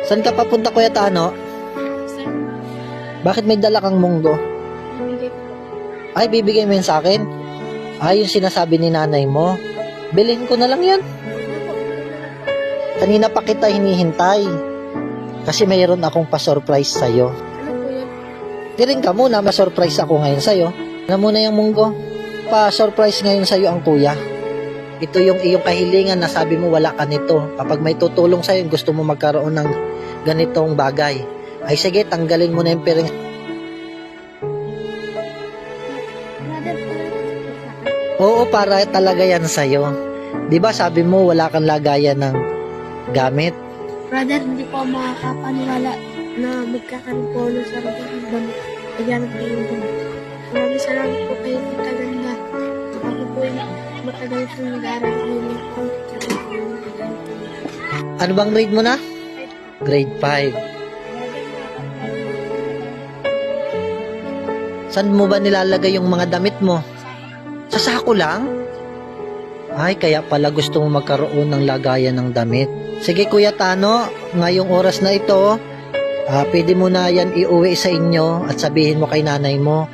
Saan ka papunta, Kuya Tano? Sir, Bakit may dala kang munggo? bibigay po. Ay, bibigay mo yun sa akin? Ay, yung sinasabi ni nanay mo. Bilhin ko na lang yan. Kanina pa kita hinihintay. Kasi mayroon akong pa-surprise sa'yo. Ano po yun? Tiring ka muna, ma-surprise ako ngayon sa'yo. Ano muna yung munggo? Pa-surprise ngayon sa'yo ang kuya. Ito yung iyong kahilingan na sabi mo wala ka nito. Kapag may tutulong sa'yo, gusto mo magkaroon ng ganitong bagay. Ay sige, tanggalin mo na yung piring. Brother, Oo, para talaga yan sa'yo. Di ba sabi mo wala kang lagayan ng gamit? brother, hindi po ako makakapaniwala na magkakaroon po ng sarili ng damit. Ayan po yung damit. Maraming salamat po kayo ng kaganda. Ako po yung matagal po nag-aaral ngayon po. Ano bang grade mo na? Grade 5. Saan mo ba nilalagay yung mga damit mo? Sa sako lang? Ay, kaya pala gusto mo magkaroon ng lagayan ng damit. Sige Kuya Tano, ngayong oras na ito, pwede mo na yan iuwi sa inyo at sabihin mo kay nanay mo